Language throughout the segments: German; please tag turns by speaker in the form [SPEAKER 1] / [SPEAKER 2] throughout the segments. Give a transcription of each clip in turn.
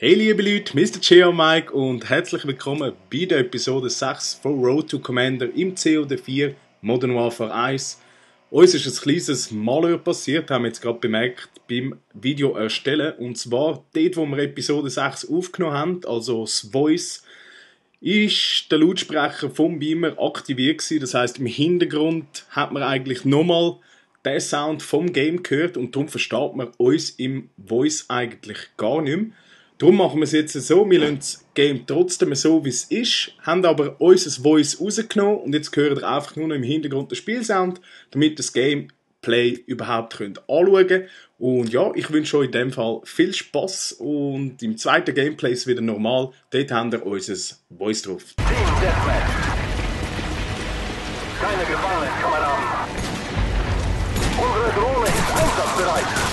[SPEAKER 1] Hey liebe Leute, Mr. Geo Mike und herzlich willkommen bei der Episode 6 von Road to Commander im COD 4 Modern Warfare 1. Uns ist ein kleines Malheur passiert, haben wir jetzt gerade bemerkt beim Video erstellen. Und zwar dort, wo wir Episode 6 aufgenommen haben, also das Voice, ist der Lautsprecher vom Beamer aktiviert gewesen. Das heisst, im Hintergrund hat man eigentlich nochmal den Sound vom Game gehört und darum versteht man uns im Voice eigentlich gar nicht mehr. Darum machen wir es jetzt so, wir lassen das Game trotzdem so, wie es ist, haben aber unser Voice rausgenommen und jetzt hören ihr einfach nur noch im Hintergrund den Spielsound, damit das Gameplay überhaupt anschauen könnt. Und ja, ich wünsche euch in dem Fall viel Spaß und im zweiten Gameplay ist es wieder normal, dort habt ihr unser Voice drauf.
[SPEAKER 2] Team Deathmatch. Keine Gefangenen kann man haben. Unsere Drohne ist einsatzbereit.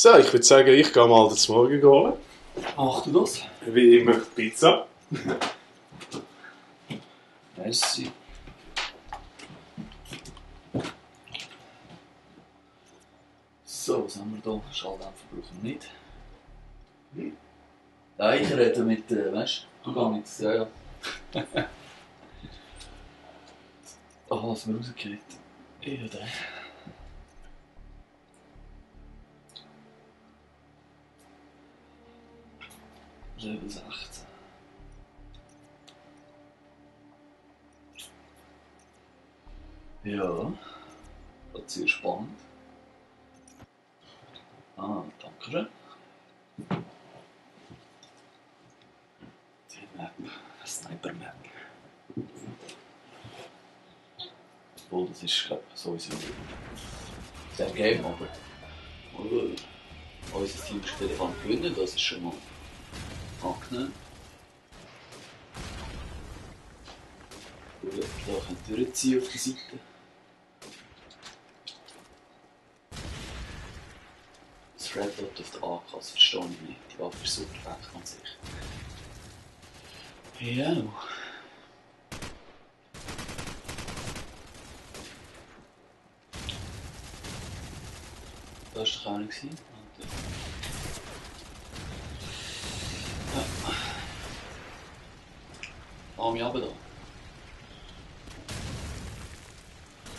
[SPEAKER 1] So, ich würde sagen, ich gehe mal das Morgen holen.
[SPEAKER 3] Mach du das?
[SPEAKER 1] Wie immer Pizza.
[SPEAKER 3] Merci. So, was haben wir da? Schalldämpfer brauchen wir nicht. Ja, ich rede mit, weißt du, du gehst mit, ja. Ach, was mir rausgeht. Ja, der. Level 16. Ja, das ist sehr spannend. Ah, danke schön. Die Map, eine Sniper-Map. Obwohl, das ist, glaube ich, sowieso dem Game, aber unser Team spielt kann gewinnen, das ist schon mal angenehm. Gut, da können wir durchziehen auf der Seite. Das Red Dot auf der AK, das verstehe ich nicht. Die Waffe ist super weg, ganz sicher. Ja. Das war doch auch nicht. Ja. Arme runter da.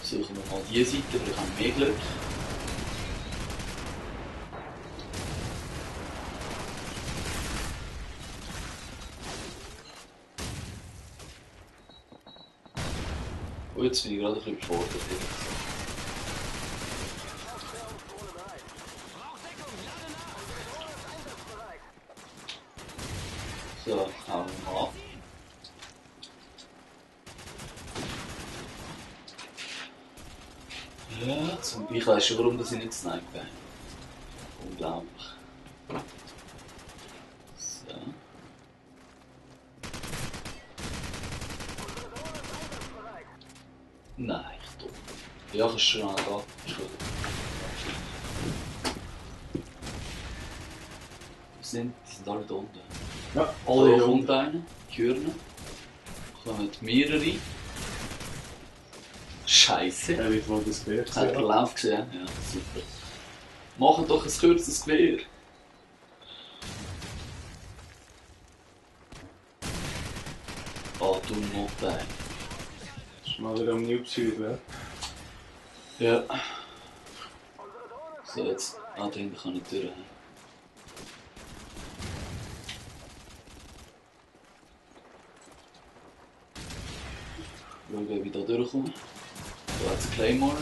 [SPEAKER 3] Suchen wir mal diese Seite, weil ich habe mehr Glück. Und jetzt bin ich gerade ein bisschen überfordert. So, hauen wir mal ab. Ja, zum Beispiel, ich weiss schon, warum das ich nicht snipen bin. Unglaublich. So. Nein, ich dumm. Ja, kannst schon angehen. Ist gut. Die sind alle da unten.
[SPEAKER 1] Ja,
[SPEAKER 3] Alle da kommt einer, die Hürden. Kommen mehrere. Scheiße.
[SPEAKER 1] Er wird wohl das Gewehr
[SPEAKER 3] Hat er
[SPEAKER 1] gesehen.
[SPEAKER 3] Lauf gesehen? Ja, super. Machen doch ein kurzes Gewehr. Ah, du Note.
[SPEAKER 1] Ist mal wieder am Noob-Süd, ja?
[SPEAKER 3] Ja. So, jetzt. Ah, da hinten kann ich durch. Schauen, wie ich da durchkomme. Da hat es einen Claymore.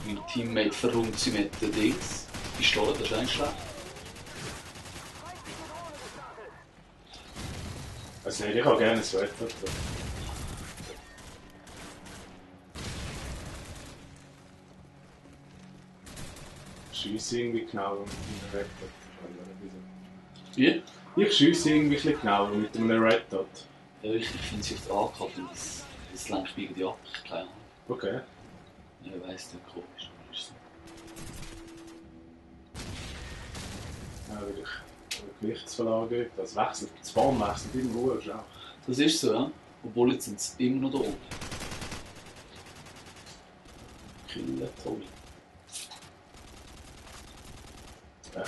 [SPEAKER 3] Mein Teammate verrungt sie mit den Dings. Pistole, das ist eigentlich schlecht.
[SPEAKER 1] Also nicht, ich habe gerne ein Wetter. Schiesse irgendwie genauer mit einem Red Dot.
[SPEAKER 3] Wie?
[SPEAKER 1] Ich schiesse irgendwie ein bisschen genauer mit einem Red Dot.
[SPEAKER 3] Ja, ich finde sie auf der AK, weil das lenkt mich irgendwie ab. Keine Ahnung.
[SPEAKER 1] Okay.
[SPEAKER 3] Ja, ich weiss, das ist komisch, aber ist so.
[SPEAKER 1] Ja, weil ich Gewichtsverlagerung, das wechselt, das Bahn wechselt immer ruhig auch.
[SPEAKER 3] Das ist so, ja. Obwohl jetzt sind sie immer noch da oben.
[SPEAKER 1] Killer Tommy. Ja.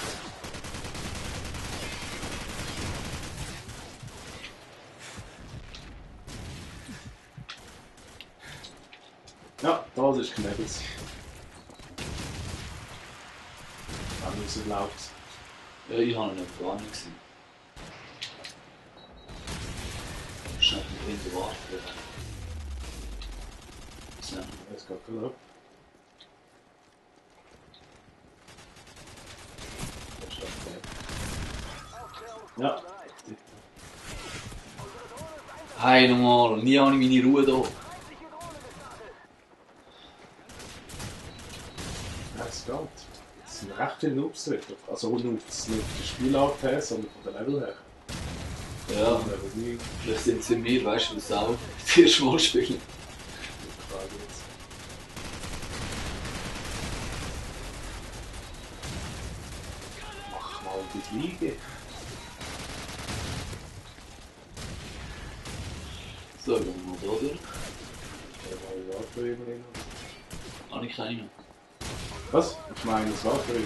[SPEAKER 1] Ja, das ist Knebels. Wenn du es erlaubst.
[SPEAKER 3] Ja, ich habe ihn nicht gar nicht gesehen. Schnell drin warten. So.
[SPEAKER 1] Jetzt geht er ab. Ja.
[SPEAKER 3] Hey, nochmal, nie habe ich meine Ruhe hier.
[SPEAKER 1] Ja, es geht. Es sind recht viele Noobs drin. Also Noobs, nicht von der Spielart her, sondern von der Level her.
[SPEAKER 3] Ja,
[SPEAKER 1] Level 9.
[SPEAKER 3] vielleicht sind sie mir, weißt du, das auch das erste Mal spielen.
[SPEAKER 1] die Fliege.
[SPEAKER 3] So, gehen wir mal da durch.
[SPEAKER 1] Ja, warte immer hin.
[SPEAKER 3] Habe ich keine.
[SPEAKER 1] Was? Ich meine, das war für ihn.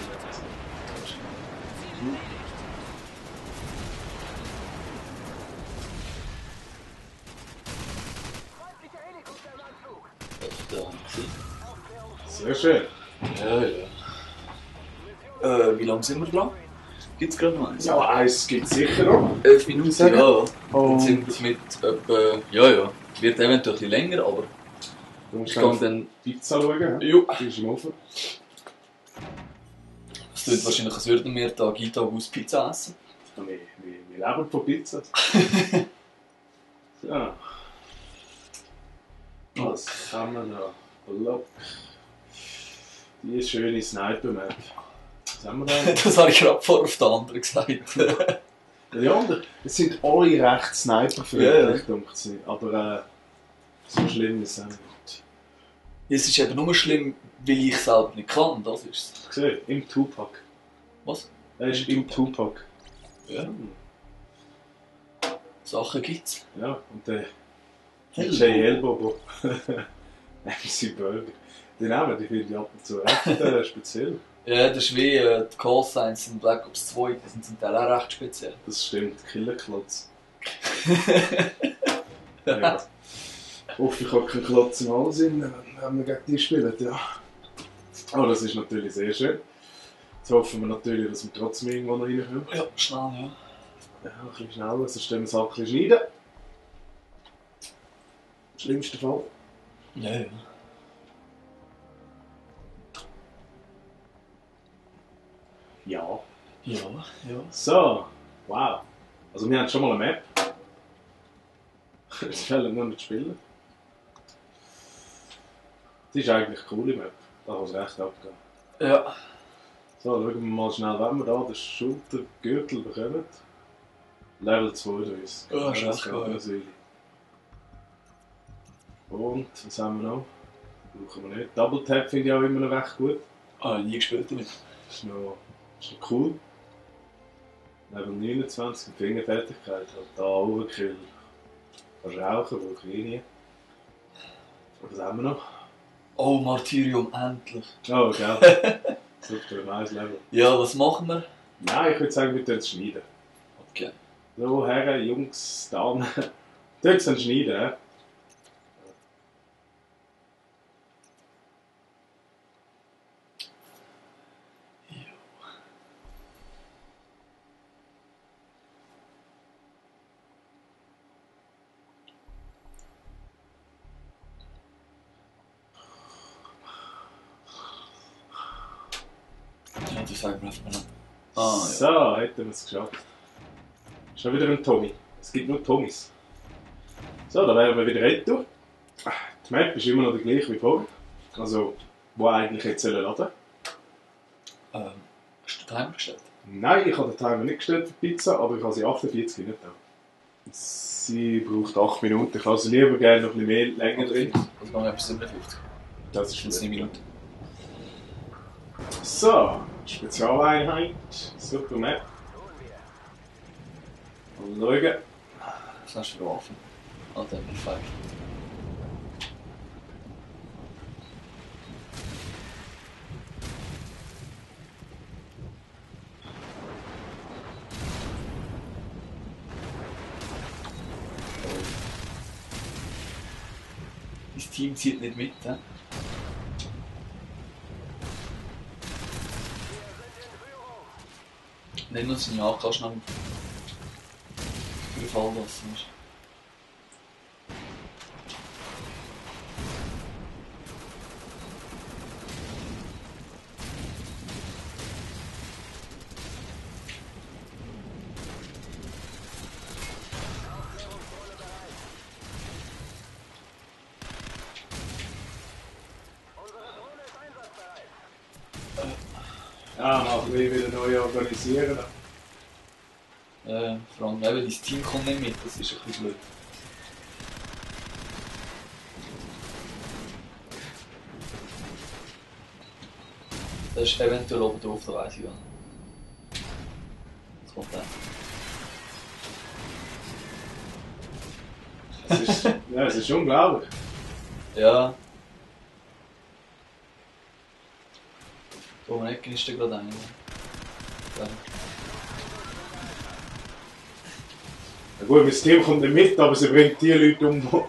[SPEAKER 3] Da habe ich gesehen.
[SPEAKER 1] Sehr schön.
[SPEAKER 3] Ja, ja. Wie lange sind wir dran? Gibt es gerade noch eins?
[SPEAKER 1] Ja, eins gibt es sicher noch.
[SPEAKER 3] 11 Minuten,
[SPEAKER 1] Sagen?
[SPEAKER 3] ja.
[SPEAKER 1] Und-
[SPEAKER 3] Jetzt sind wir mit etwa... Ja. Wird eventuell ein bisschen länger, aber
[SPEAKER 1] Du musst
[SPEAKER 3] ich kann dann...
[SPEAKER 1] Pizza schauen.
[SPEAKER 3] Jo.
[SPEAKER 1] Die ist im Ofen.
[SPEAKER 3] Es tut wahrscheinlich, als würden wir Tag ein, Tag aus Pizza essen.
[SPEAKER 1] Wir leben von Pizza. So. Was haben wir da? Block. Die schöne Sniper-Map. Was haben wir da?
[SPEAKER 3] Das habe ich gerade vor auf der anderen gesagt.
[SPEAKER 1] Die anderen, es sind alle recht Sniper-freundlich, denke ich. Aber so schlimm ist es auch nicht.
[SPEAKER 3] Es ist eben nur schlimm, weil ich es selber nicht kann, das ist es.
[SPEAKER 1] Gesehen? Im Tupac.
[SPEAKER 3] Was?
[SPEAKER 1] Er ist im Tupac.
[SPEAKER 3] Ja. Sachen gibt's.
[SPEAKER 1] Ja, und der
[SPEAKER 3] Elbow.
[SPEAKER 1] J. Elbow. MC Burger. Den Namen, die finde ich ab und zu recht speziell.
[SPEAKER 3] Ja, das ist wie die Call-Signs in Black Ops 2, die sind zum Teil auch recht speziell.
[SPEAKER 1] Das stimmt, Killerklotz. Ja. Ich hoffe, ich habe keinen Klotz im Hals, wenn wir gegen die spielen. Ja. Aber das ist natürlich sehr schön. Jetzt hoffen wir natürlich, dass wir trotzdem irgendwo noch reinkommen.
[SPEAKER 3] Ja, schnell, ja.
[SPEAKER 1] Ja, ein bisschen schneller, sonst können wir es halt ein bisschen schneiden. Im schlimmsten Fall.
[SPEAKER 3] Ja.
[SPEAKER 1] Ja.
[SPEAKER 3] Ja.
[SPEAKER 1] So, wow. Also wir haben schon mal eine Map. Jetzt fehlen nur nicht spielen. Das ist eigentlich eine coole Map. Da kann es recht abgehen.
[SPEAKER 3] Ja.
[SPEAKER 1] So, schauen wir mal schnell, wenn wir da den Schultergürtel bekommen. Level 2 durch.
[SPEAKER 3] Ja, ist
[SPEAKER 1] das
[SPEAKER 3] recht
[SPEAKER 1] geht
[SPEAKER 3] cool, ja.
[SPEAKER 1] natürlich. Und, was haben wir noch? Brauchen wir nicht. Double Tap finde ich auch immer noch recht gut.
[SPEAKER 3] Ah, nie gespielt damit.
[SPEAKER 1] Das ist noch cool. Level 29 und Fingerfertigkeit. Halt da Overkill. Kannst rauchen, brauche ich nie. Was haben wir noch?
[SPEAKER 3] Oh, Martyrium, endlich.
[SPEAKER 1] Oh, gell. Super, nice Level.
[SPEAKER 3] Ja, was machen wir?
[SPEAKER 1] Nein, ich würde sagen, wir tun es schneiden.
[SPEAKER 3] Okay.
[SPEAKER 1] So, Herren, Jungs, Damen. Tun es dann schneiden, hä?
[SPEAKER 3] Ja, du sagst mir einfach mal. Ah, ja.
[SPEAKER 1] So, hätten wir es geschafft. Schon wieder ein Tommy. Es gibt nur Tommys. So, da wären wir wieder retour. Die Map ist immer noch die gleiche wie vorher. Also, wo eigentlich jetzt laden.
[SPEAKER 3] Hast du den Timer gestellt?
[SPEAKER 1] Nein, ich habe den Timer nicht gestellt für Pizza, aber ich habe sie 48 Minuten. Sie braucht 8 Minuten. Ich lasse sie lieber gerne noch ein bisschen mehr länger drin.
[SPEAKER 3] Also machen wir etwa 57.
[SPEAKER 1] Das ist
[SPEAKER 3] Das sind 9 Minuten.
[SPEAKER 1] So, Spezialeinheit. Super Map. Mal schauen.
[SPEAKER 3] Was hast du für Waffen? Ah, der MP5. Dein Team zieht nicht mit, hä? Nenn uns seine AK schnell. Für den Fall, dass es ist.
[SPEAKER 1] Ja, mal wieder neu organisieren.
[SPEAKER 3] Vor allem eben, dein Team kommt nicht mit, das ist ein bisschen blöd. Das ist eventuell oben drauf, da weiss ich gar nicht. kommt der.
[SPEAKER 1] Es ist unglaublich.
[SPEAKER 3] Ja. Um Ecken ist der gerade einer. Ja.
[SPEAKER 1] Ja gut, mein Team kommt nicht mit, aber sie bringt die Leute um,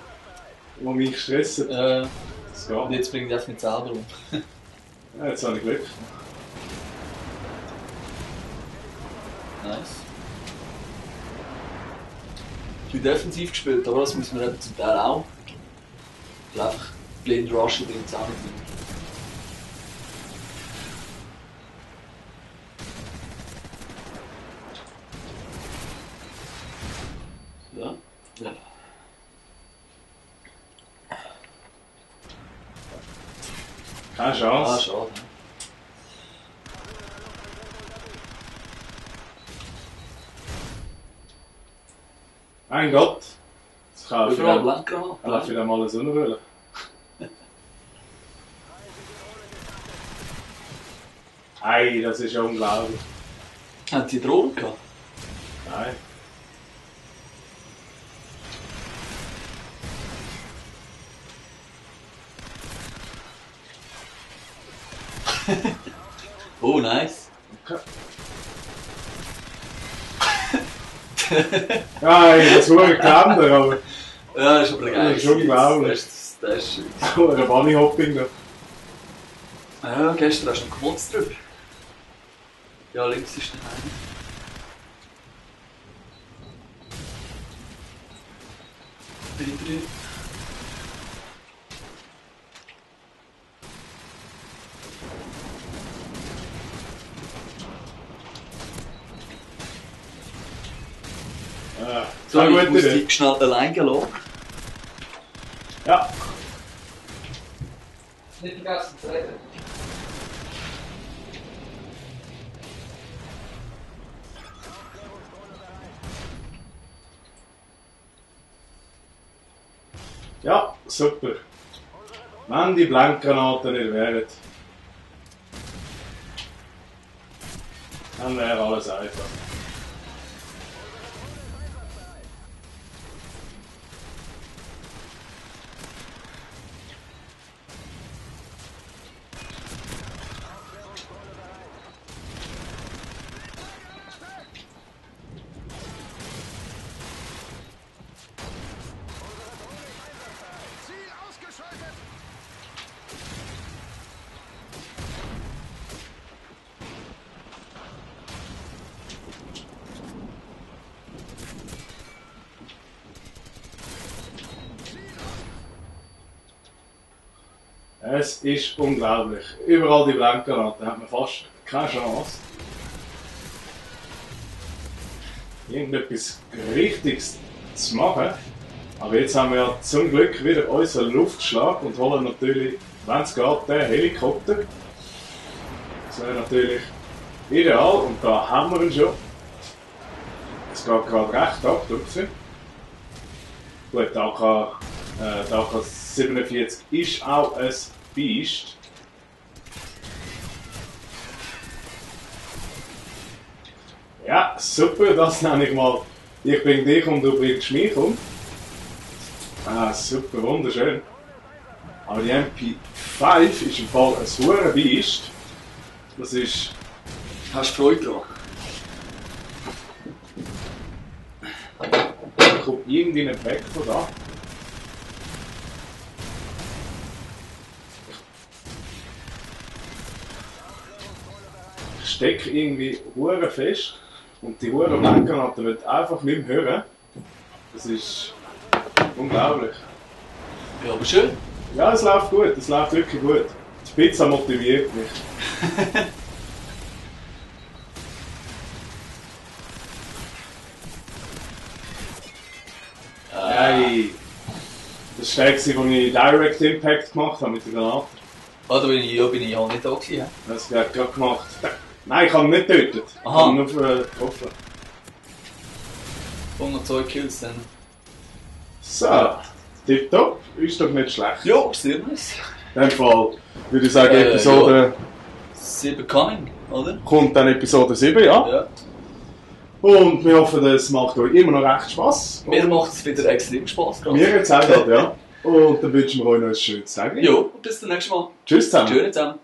[SPEAKER 1] die mich stressen. Das geht.
[SPEAKER 3] Und jetzt bringt er es mit selber um.
[SPEAKER 1] Ja, jetzt habe ich Glück.
[SPEAKER 3] Nice. Ich bin defensiv gespielt, aber das müssen wir eben zum Teil auch. Einfach blind rushen bringt es auch nicht mit. Ja. Ja.
[SPEAKER 1] Keine Chance.
[SPEAKER 3] Ah, schade.
[SPEAKER 1] Mein Gott. Das kann
[SPEAKER 3] Überall
[SPEAKER 1] vielleicht
[SPEAKER 3] Blankgranaten.
[SPEAKER 1] mal eine Sonne. Ei, das ist ja unglaublich.
[SPEAKER 3] Haben die Drohnen gehabt?
[SPEAKER 1] Nein.
[SPEAKER 3] Oh, nice.
[SPEAKER 1] Okay. Nein, das war ein Kalender, aber
[SPEAKER 3] Ja, das ist aber geil.
[SPEAKER 1] Das ist unglaublich.
[SPEAKER 3] Das ist schön.
[SPEAKER 1] ein Bunnyhopping da.
[SPEAKER 3] Ja, gestern hast du noch gemotzt drüber. Ja, links ist der eine. Wieder.
[SPEAKER 1] Ja,
[SPEAKER 3] So,
[SPEAKER 1] eine
[SPEAKER 3] ich
[SPEAKER 1] gute
[SPEAKER 3] muss
[SPEAKER 1] Idee.
[SPEAKER 3] dich schnell allein lassen.
[SPEAKER 1] Ja,
[SPEAKER 3] Nicht vergessen zu reden.
[SPEAKER 1] ja, super. Wenn die Blankgranaten nicht wären, dann wäre alles einfach. Es ist unglaublich. Überall die Blankgranaten hat man fast keine Chance. Irgendetwas Richtiges zu machen. Aber jetzt haben wir ja zum Glück wieder unseren Luftschlag und holen natürlich, wenn es geht, den Helikopter. Das wäre natürlich ideal und da haben wir ihn schon. Es geht gerade recht ab, drücken. Gut, der AK-47 ist auch ein Biest. Ja, super, das nenne ich mal. Ich bring dich und du bringst mich um. Ah, super, wunderschön. Aber die MP5 ist im Fall ein hoher Biest. Das ist.
[SPEAKER 3] Hast du Freude daran?
[SPEAKER 1] Da kommt irgendwie nicht weg von da. Ich stecke irgendwie hure fest und die hure Blankgranaten wird einfach nicht mehr hören. Das ist unglaublich.
[SPEAKER 3] Ja, aber schön.
[SPEAKER 1] Ja, es läuft gut, es läuft wirklich gut. Die Pizza motiviert mich. Hey, das war der, als ich Direct Impact gemacht habe mit der Granate.
[SPEAKER 3] Ah, da bin ich ja nicht da gewesen.
[SPEAKER 1] Das wird gerade gemacht. Nein, ich habe ihn nicht getötet. Ich
[SPEAKER 3] Aha.
[SPEAKER 1] habe ihn nur getroffen.
[SPEAKER 3] Und noch 2 Kills dann.
[SPEAKER 1] So, tipptopp, ist doch nicht schlecht.
[SPEAKER 3] Ja, sehr nice.
[SPEAKER 1] In dem Fall würde ich sagen, Episode
[SPEAKER 3] 7 coming, oder?
[SPEAKER 1] kommt dann Episode 7, ja.
[SPEAKER 3] Ja.
[SPEAKER 1] Und wir hoffen, es macht euch immer noch recht Spass.
[SPEAKER 3] Mir macht es wieder extrem Spass.
[SPEAKER 1] Mir jetzt auch, ja. Und dann wünschen wir euch noch ein schönes Tag.
[SPEAKER 3] Jo, bis zum nächsten Mal.
[SPEAKER 1] Tschüss zusammen.
[SPEAKER 3] Tschüss zusammen.